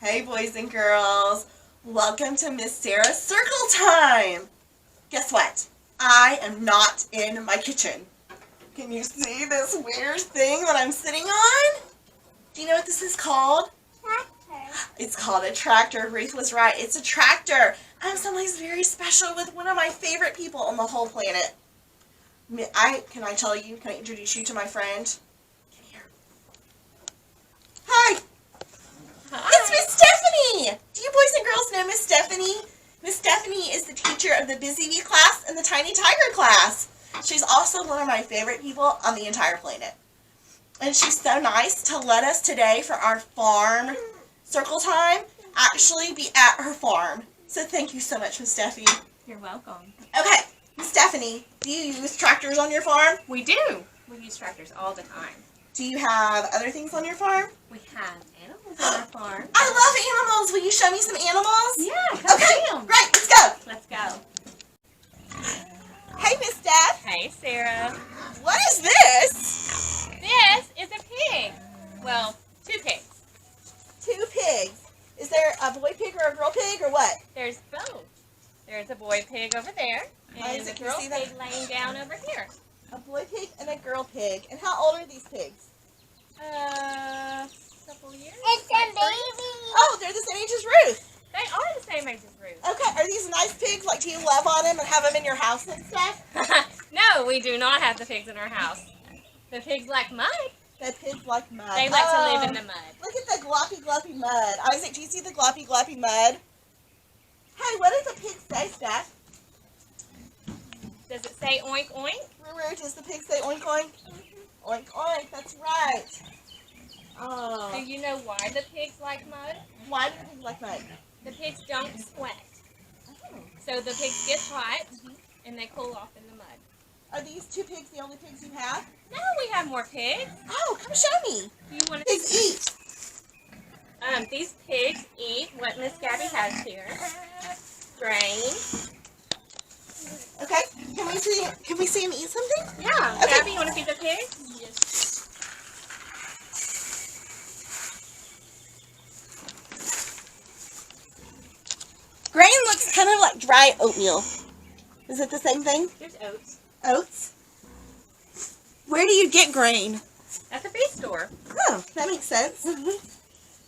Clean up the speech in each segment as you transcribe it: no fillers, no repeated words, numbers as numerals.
Hey boys and girls, welcome to Miss Sarah's Circle Time. Guess what? I am not in my kitchen. Can you see this weird thing that I'm sitting on? Do you know what this is called? Tractor. It's called a tractor. Ruth was right. It's a tractor. I'm someplace very special with one of my favorite people on the whole planet. Can I introduce you to my friend? Come here. Hi. Hi. It's Miss Stephanie! Do you boys and girls know Miss Stephanie? Miss Stephanie is the teacher of the Busy Bee class and the Tiny Tiger class. She's also one of my favorite people on the entire planet. And she's so nice to let us today for our farm circle time actually be at her farm. So thank you so much, Miss Stephanie. You're welcome. Okay, Miss Stephanie, do you use tractors on your farm? We do. We use tractors all the time. Do you have other things on your farm? We have animals on our farm. I love animals. Will you show me some animals? Yeah, come see Okay, 'em. great, let's go. Let's go. Hey, Miss Steph. Hey, Sarah. What is this? This is a pig. Well, two pigs. Two pigs. Is there a boy pig or a girl pig or what? There's both. There's a boy pig over there, and Isaac, a can you girl see that? pig laying down over here. A boy pig and a girl pig. And how old are these pigs? Couple years. It's a like baby. Oh, they're the same age as Ruth. They are the same age as Ruth. Okay, are these nice pigs? Like, do you love on them and have them in your house and stuff? No, we do not have the pigs in our house. The pigs like mud. The pigs like mud. They like to live in the mud. Look at the gloppy gloppy mud. Isaac, do you see the gloppy gloppy mud? Hey, what does the pig say, Steph? Does it say oink oink? Ruru, does the pig say oink oink? Oink oink, that's right. Oh. Do you know why the pigs like mud? Why do the pigs like mud? The pigs don't sweat. Oh. So the pigs get hot and they cool off in the mud. Are these two pigs the only pigs you have? No, we have more pigs. Oh, come show me. Do you want to Pigs eat. These pigs eat what Miss Gabby has here. Grain. Okay. Can we see him eat something? Yeah. Okay. Gabby, you want to feed the pigs? Yes. Grain looks kind of like dry oatmeal. Is it the same thing? There's oats. Oats? Where do you get grain? At the feed store. Oh, that makes sense.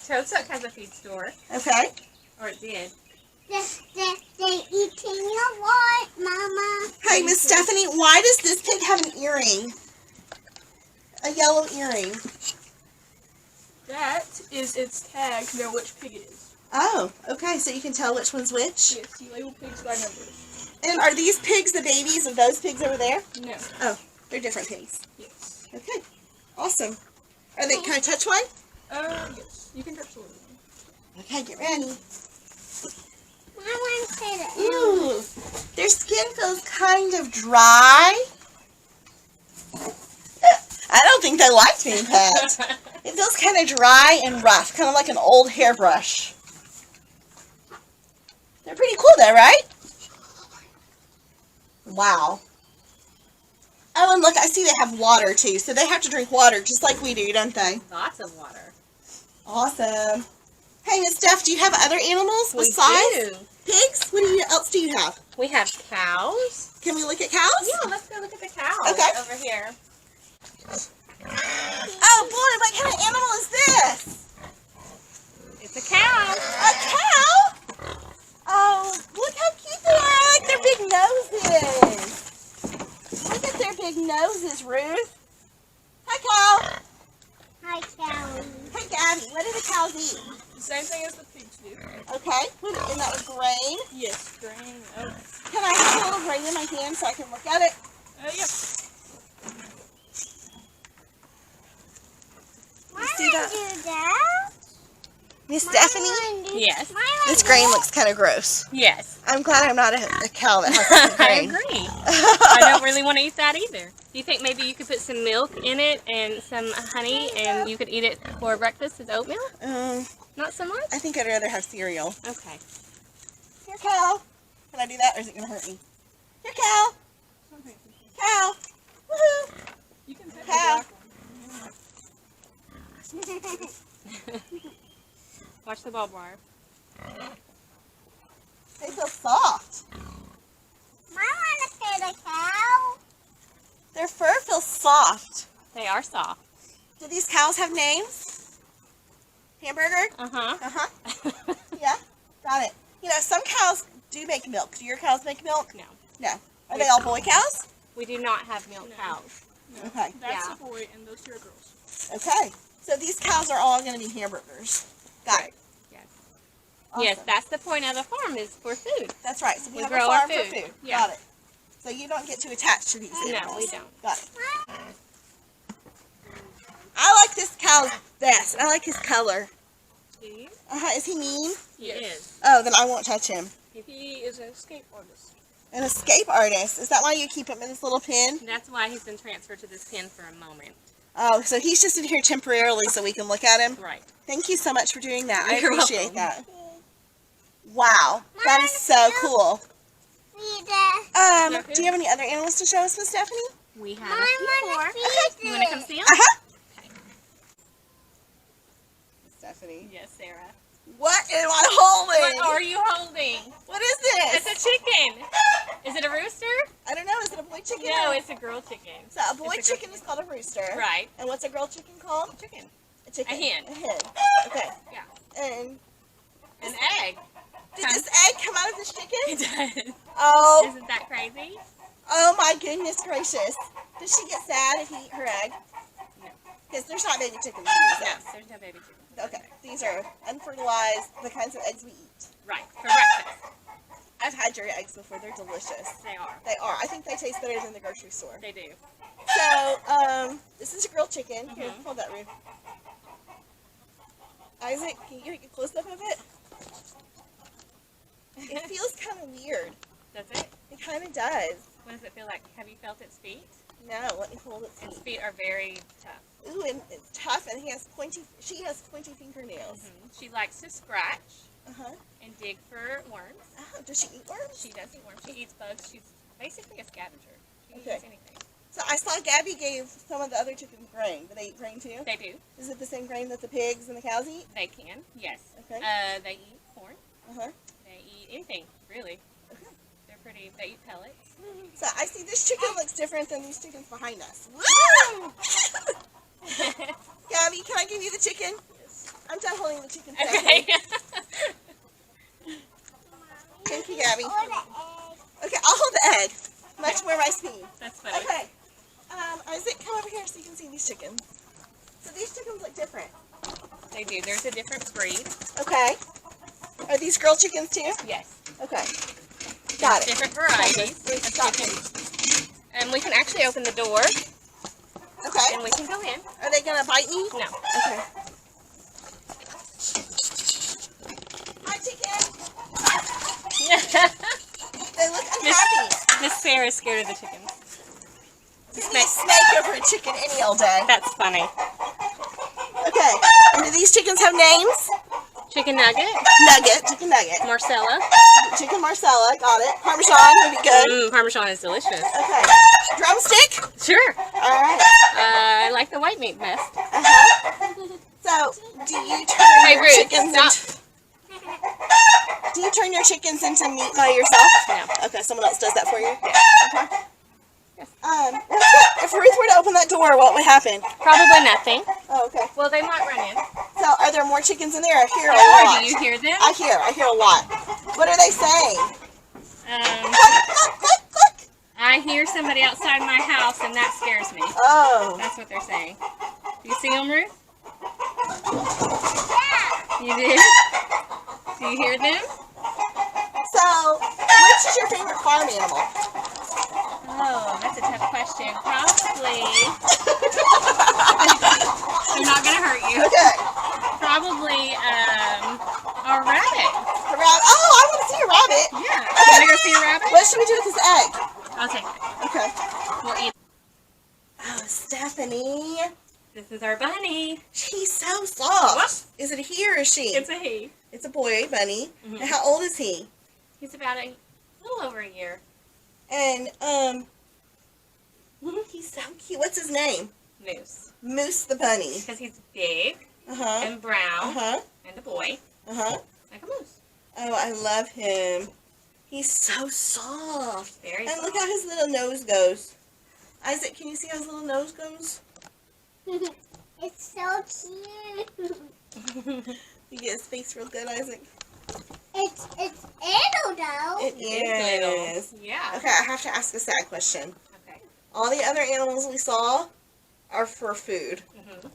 Toadsuck has a feed store. Okay. Or it did. They're eating a lot, Mama. Hey, Miss Stephanie, why does this pig have an earring? A yellow earring. That is its tag to know which pig it is. Oh, okay, so you can tell which one's which? Yes, you label pigs by numbers. And are these pigs the babies of those pigs over there? No. Oh, they're different pigs. Yes. Okay, awesome. Are they, can I touch one? Yes. You can touch the little one. Okay, get ready. I want to say that. Ooh, their skin feels kind of dry. I don't think they like being pet. It feels kind of dry and rough, kind of like an old hairbrush. They're pretty cool though, right? Wow. Oh, and look, I see they have water too, so they have to drink water just like we do, don't they? Lots of water. Awesome. Hey, Miss Steph, do you have other animals We besides do. pigs? What else do you have? We have cows. Can we look at cows? Yeah, let's go look at the cows Okay. over here. Oh boy, what kind of animal is this? It's a cow. A cow? Oh, look how cute they are. I like their big noses. Look at their big noses, Ruth. Hi, cow. Hi, Callie. Hey, Gabby, what do the cows eat? The same thing as the pigs do. Okay, and that was grain. Yes, grain, oats. Can I have a little grain in my hand so I can look at it? Yep. Why see would that? I do that? Miss Why Stephanie, would I do- Yes. why would I this do grain that? looks kind of gross. Yes. I'm glad I'm not a cow that has some I grain. agree. I don't really want to eat that either. Do you think maybe you could put some milk in it and some honey and you could eat it for breakfast as oatmeal? Not so much? I think I'd rather have cereal. Okay. Here, cow. Can I do that or is it going to hurt me? Here, cow. Cow. Woohoo. You can touch Cow. the black one. Watch the barbed wire. They feel soft. I want to pet a cow. Their fur feels soft. They are soft. Do these cows have names? Hamburger? Uh-huh. Uh-huh. Yeah, got it. You know, some cows do make milk. Do your cows make milk? No. No. Are they all boy cows? We do not have milk No. cows. Okay. That's Yeah. a boy and those two are girls. Okay. So these cows are all going to be hamburgers. Got it. Yes. Awesome. Yes, that's the point of the farm is for food. That's right. So we We have a grow our farm for food. food. Yeah. Got it. So you don't get too attached to these No, animals. we don't. Got it. I like this cow's best. I like his color. He Is he mean? is. Oh, then I won't touch him. He is an escape artist. An escape artist. Is that why you keep him in this little pen? That's why he's been transferred to this pen for a moment. Oh, so he's just in here temporarily so we can look at him? Right. Thank you so much for doing that. I You're appreciate welcome. that. Wow. That is so cool. Feed the Do you have any other animals to show us, Miss Stephanie? We have I a few want more. to feed You want to come it. see them? Uh-huh. Stephanie. Yes, Sarah. What am I holding? What are you holding? What is this? It's a chicken. Is it a rooster? I don't know. Is it a boy chicken? No, or- it's a girl chicken. So a boy it's a girl chicken is called a rooster. Right. And what's a girl chicken called? Chicken. A chicken. A hen. A hen. Okay. Yeah. And An egg. did this egg come out of this chicken? It does. Oh. Isn't that crazy? Oh my goodness gracious. Does she get sad if you eat her egg? No. Because there's not baby chickens in these No, eggs. there's no baby chicken. Okay. These are unfertilized, the kinds of eggs we eat. Right. For breakfast. I've had your eggs before. They're delicious. They are. They are. I think they taste better than the grocery store. They do. So, this is a grilled chicken. Here, Mhm. hold that, Ruth. Isaac, can you get a close-up of it? It feels kind of weird. Does it? It kind of does. What does it feel like? Have you felt its feet? No, let me hold its Its feet. feet are very tough. Ooh, and it's tough, and she has pointy fingernails. She likes to scratch Uh-huh. and dig for worms. Oh, does she eat worms? She does eat worms. She eats bugs. She's basically a scavenger. She Okay. eats anything. So I saw Gabby gave some of the other chickens grain. Do they eat grain too? They do. Is it the same grain that the pigs and the cows eat? They can. Yes. Okay. They eat corn. Uh-huh. They eat anything, really. Okay. They're pretty. They eat pellets. So I see this chicken looks different than these chickens behind us. Woo! Gabby, can I give you the chicken? I'm done holding the chicken. Okay. Thank you, Gabby. Or the egg. Okay, I'll hold the egg. Much more my speed. That's funny. Okay. Isaac, come over here so you can see these chickens. So these chickens look different. They do. There's a different breed. Okay. Are these girl chickens too? Yes. Okay. Got it. Different varieties of Stop. chicken. And we can actually open the door Okay. and we can go in. Are they gonna bite me? No. Okay. Hi, chicken. They look unhappy. Miss Sarah's scared of the chickens. Give me a snake over a chicken any old day. That's funny. Okay. And do these chickens have names? Chicken nugget, Nugget. Chicken nugget. Marcella. Chicken Marcella. Got it. Parmesan would be good. Parmesan is delicious. Okay. Drumstick. Sure. All right. I like the white meat best. Uh-huh. So, do you turn Hey, your Ruth, chickens stop. Do you turn your chickens into meat by yourself? No. Okay, someone else does that for you? Yeah. Okay. If Ruth were to open that door, what would happen? Probably nothing. Oh, okay. Well, they might run in. So, are there more chickens in there? I hear a Or lot. do you hear them? I hear a lot. What are they saying? Um, Cluck, cluck, cluck. I hear somebody outside my house, and that scares me. Oh. That's what they're saying. Do you see them, Ruth? Yeah. You do? Do you hear them? So, which is your favorite farm animal? Oh, that's a tough question. Probably. They're not gonna hurt you. Okay. Probably a rabbit. A rabbit. Oh, I want to see a rabbit. Yeah. You wanna go see a rabbit? What should we do with this egg? I'll take it. Okay. We'll eat. Oh, Stephanie. This is our bunny. She's so soft. What? Is it a he or a she? It's a he. It's a boy bunny. Mhm. And how old is he? He's about a little over a year. And he's so cute. What's his name? Moose. Moose the bunny. Because he's big Uh huh. and brown Uh huh. and a boy. Uh-huh. Like a moose. Oh, I love him. He's so soft. Very And look soft. how his little nose goes. Isaac, can you see how his little nose goes? It's so cute. You get his face real good, Isaac. It's little though. It is. Yeah. Okay, I have to ask a sad question. Okay. All the other animals we saw are for food.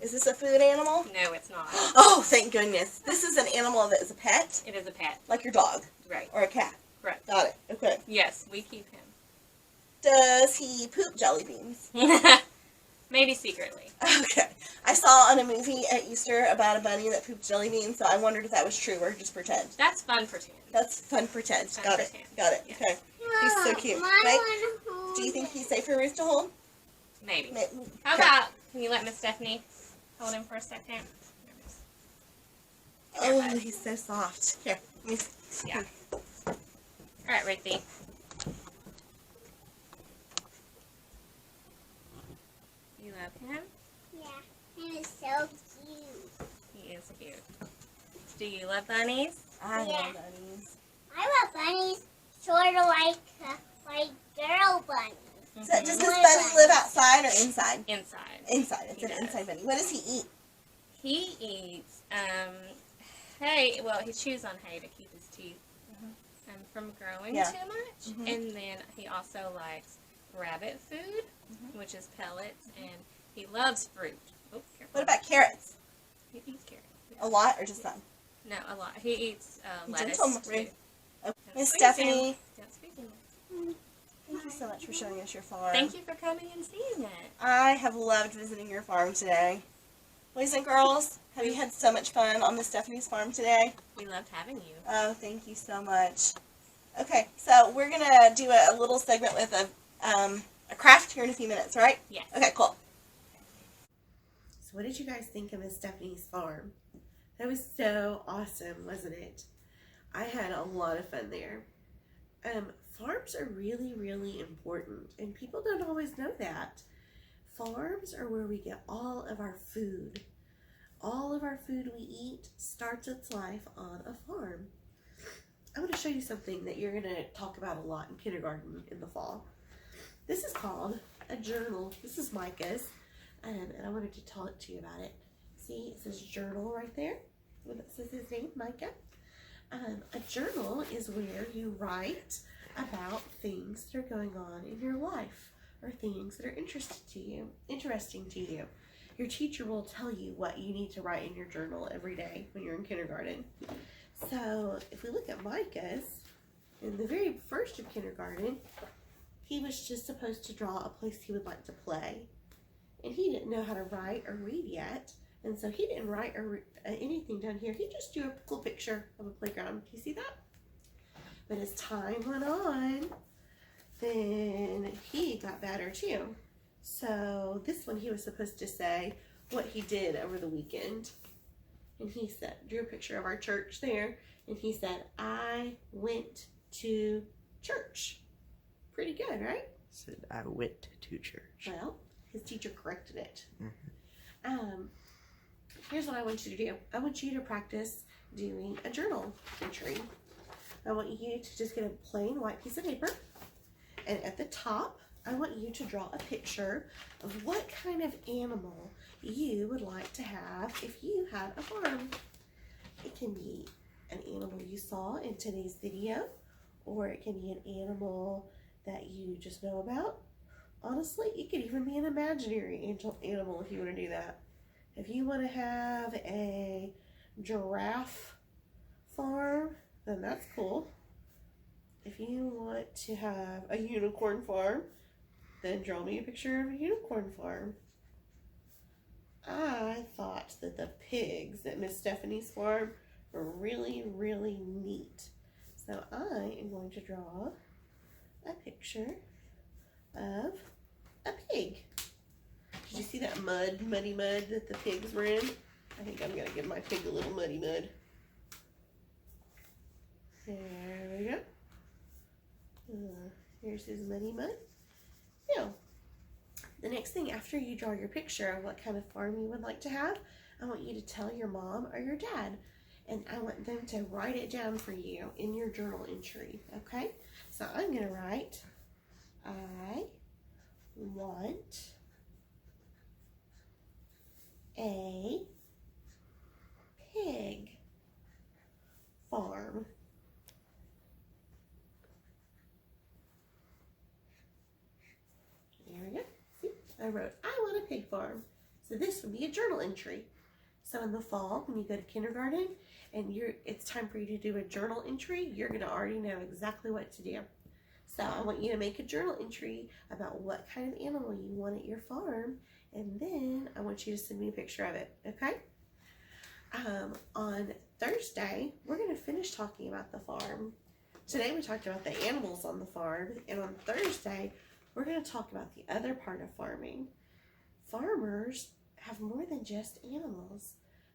Is this a food animal? No, it's not. Oh, thank goodness. This is an animal that is a pet, It is a pet. like your dog Right. or a cat. Correct. Got it. Okay. Yes, we keep Does he poop jelly beans? him. Maybe secretly. Okay. I saw on a movie at Easter about a bunny that pooped jelly beans, so I wondered if that was true or just pretend. That's fun pretend. That's fun pretend. Fun Got pretend. it. Got it. Yeah. Okay. He's so cute. Mom, Right? I wanna hold Do you think it. he's safe for Ruth to hold? Maybe. Okay. How about, can you let Miss Stephanie hold him for a second? Oh, he's so soft. Here. Let me Yeah. All right, Ruthie. You love him? Yeah, and it's so cute. He is cute. Do you love bunnies? I Yeah. love bunnies. I love bunnies, sort of like girl bunnies. So does this Mhm. bunny live outside or inside? Inside. Inside. It's He an does. inside bunny. What does he eat? He eats hay. Well, he chews on hay to keep his teeth from growing Yeah. too much. Mhm. And then he also likes rabbit food, which is pellets, and he loves fruit. Oh, careful. What about carrots? He eats carrots. A lot or just some? No, a lot. He eats lettuce Gentle, too. Ruth. Okay. Don't Miss squeeze him. Stephanie, Don't squeeze him. thank you so much for showing us your farm. Thank you for coming and seeing it. I have loved visiting your farm today. Boys and girls, have you had so much fun on Miss Stephanie's farm today? We loved having you. Oh, thank you so much. Okay, so we're gonna do a little segment with a craft here in a few minutes, right? Yes. Okay, cool. So what did you guys think of Miss Stephanie's farm? That was so awesome, wasn't it? I had a lot of fun there. Farms are really, really important, and people don't always know that. Farms are where we get all of our food. All of our food we eat starts its life on a farm. I want to show you something that you're going to talk about a lot in kindergarten in the fall. This is called a journal. This is Micah's, and I wanted to talk to you about it. See, it says journal right there. It says his name, Micah. A journal is where you write about things that are going on in your life or things that are interesting to you. Your teacher will tell you what you need to write in your journal every day when you're in kindergarten. So if we look at Micah's, in the very first of kindergarten, he was just supposed to draw a place he would like to play. And he didn't know how to write or read yet. And so he didn't write or anything down here. He just drew a cool picture of a playground. Do you see that? But as time went on, then he got better too. So this one he was supposed to say what he did over the weekend. And he said, drew a picture of our church there. And he said, I went to church. Pretty good, right? Said I went to church. Well, his teacher corrected it. Here's what I want you to do. I want you to practice doing a journal entry. I want you to just get a plain white piece of paper. And at the top, I want you to draw a picture of what kind of animal you would like to have if you had a farm. It can be an animal you saw in today's video, or it can be an animal that you just know about. Honestly, it could even be an imaginary animal if you want to do that. If you want to have a giraffe farm, then that's cool. If you want to have a unicorn farm, then draw me a picture of a unicorn farm. I thought that the pigs at Miss Stephanie's farm were really, really neat. So I am going to draw a picture of a pig. Did you see that muddy mud that the pigs were in? I think I'm going to give my pig a little muddy mud. There we go. Here's his muddy mud. Now, the next thing after you draw your picture of what kind of farm you would like to have, I want you to tell your mom or your dad. and I want them to write it down for you in your journal entry, okay? So I'm going to write, I want a pig farm. There we go. See, I wrote, I want a pig farm. So this would be a journal entry. So in the fall, when you go to kindergarten and it's time for you to do a journal entry, you're going to already know exactly what to do. So I want you to make a journal entry about what kind of animal you want at your farm, and then I want you to send me a picture of it, okay? On Thursday, we're going to finish talking about the farm. Today we talked about the animals on the farm, and on Thursday, we're going to talk about the other part of farming. Farmers have more than just animals.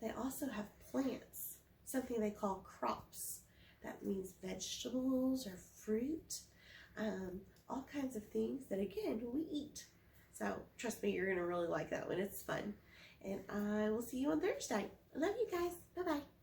They also have plants, something they call crops. That means vegetables or fruit, all kinds of things that, again, we eat. So trust me, you're going to really like that one. It's fun. And I will see you on Thursday. I love you guys. Bye-bye.